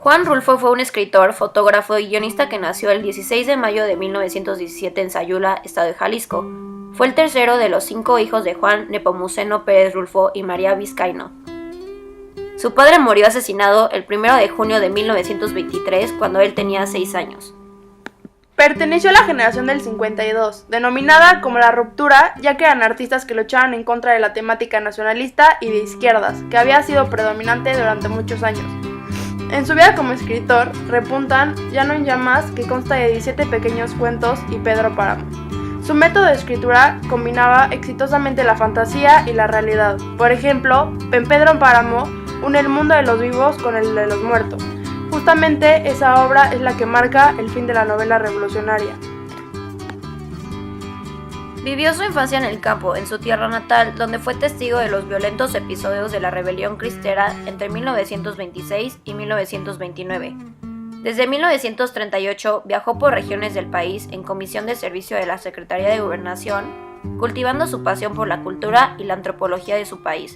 Juan Rulfo fue un escritor, fotógrafo y guionista que nació el 16 de mayo de 1917 en Sayula, estado de Jalisco. Fue el tercero de los 5 hijos de Juan Nepomuceno Pérez Rulfo y María Vizcaíno. Su padre murió asesinado el 1 de junio de 1923 cuando él tenía 6 años. Perteneció a la generación del 52, denominada como la ruptura, ya que eran artistas que luchaban en contra de la temática nacionalista y de izquierdas, que había sido predominante durante muchos años. En su vida como escritor, repuntan Llano en llamas, que consta de 17 pequeños cuentos, y Pedro Páramo. Su método de escritura combinaba exitosamente la fantasía y la realidad. Por ejemplo, en Pedro Páramo une el mundo de los vivos con el de los muertos. Justamente esa obra es la que marca el fin de la novela revolucionaria. Vivió su infancia en el campo, en su tierra natal, donde fue testigo de los violentos episodios de la rebelión cristera entre 1926 y 1929. Desde 1938 viajó por regiones del país en comisión de servicio de la Secretaría de Gobernación, cultivando su pasión por la cultura y la antropología de su país.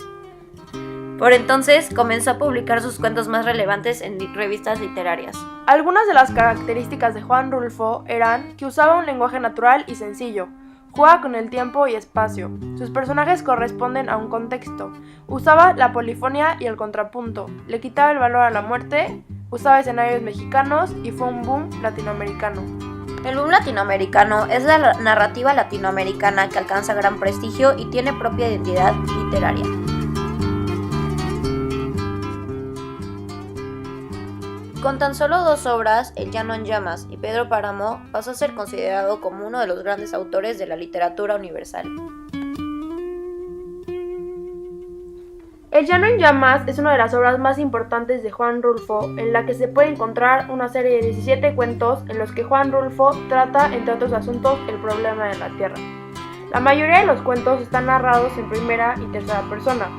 Por entonces comenzó a publicar sus cuentos más relevantes en revistas literarias. Algunas de las características de Juan Rulfo eran que usaba un lenguaje natural y sencillo, jugaba con el tiempo y espacio, sus personajes corresponden a un contexto, usaba la polifonía y el contrapunto, le quitaba el valor a la muerte, usaba escenarios mexicanos y fue un boom latinoamericano. El boom latinoamericano es la narrativa latinoamericana que alcanza gran prestigio y tiene propia identidad literaria. Con tan solo 2 obras, El Llano en llamas y Pedro Páramo, pasó a ser considerado como uno de los grandes autores de la literatura universal. El Llano en llamas es una de las obras más importantes de Juan Rulfo, en la que se puede encontrar una serie de 17 cuentos en los que Juan Rulfo trata, entre otros asuntos, el problema de la tierra. La mayoría de los cuentos están narrados en primera y tercera persona.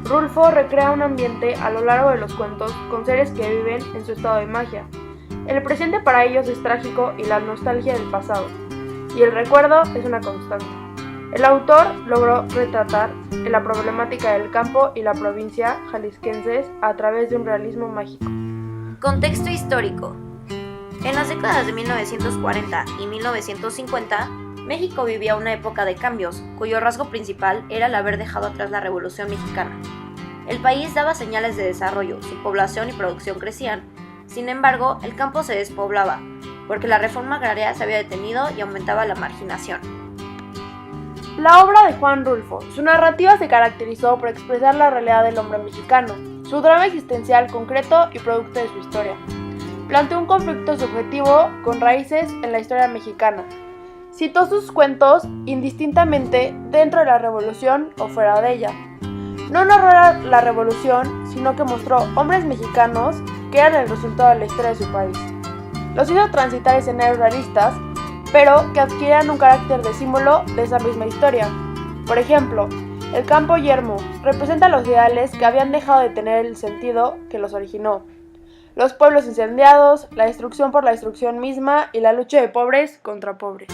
Rulfo recrea un ambiente a lo largo de los cuentos con seres que viven en su estado de magia. El presente para ellos es trágico y la nostalgia del pasado, y el recuerdo es una constante. El autor logró retratar la problemática del campo y la provincia jaliscienses a través de un realismo mágico. Contexto histórico. En las décadas de 1940 y 1950, México vivía una época de cambios, cuyo rasgo principal era el haber dejado atrás la Revolución Mexicana. El país daba señales de desarrollo, su población y producción crecían. Sin embargo, el campo se despoblaba, porque la reforma agraria se había detenido y aumentaba la marginación. La obra de Juan Rulfo, su narrativa se caracterizó por expresar la realidad del hombre mexicano, su drama existencial concreto y producto de su historia. Planteó un conflicto subjetivo con raíces en la historia mexicana. Citó sus cuentos indistintamente dentro de la revolución o fuera de ella. No narró la revolución, sino que mostró hombres mexicanos que eran el resultado de la historia de su país. Los hizo transitar escenarios realistas, pero que adquirían un carácter de símbolo de esa misma historia. Por ejemplo, el campo yermo representa los ideales que habían dejado de tener el sentido que los originó. Los pueblos incendiados, la destrucción por la destrucción misma y la lucha de pobres contra pobres.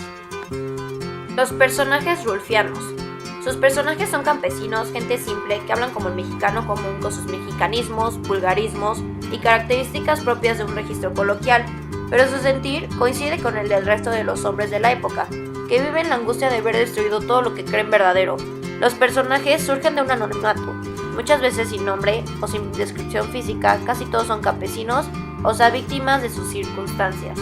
Los personajes rulfianos. Sus personajes son campesinos, gente simple, que hablan como el mexicano común con sus mexicanismos, vulgarismos y características propias de un registro coloquial, pero su sentir coincide con el del resto de los hombres de la época, que viven la angustia de haber destruido todo lo que creen verdadero. Los personajes surgen de un anonimato, muchas veces sin nombre o sin descripción física, casi todos son campesinos, o sea, víctimas de sus circunstancias.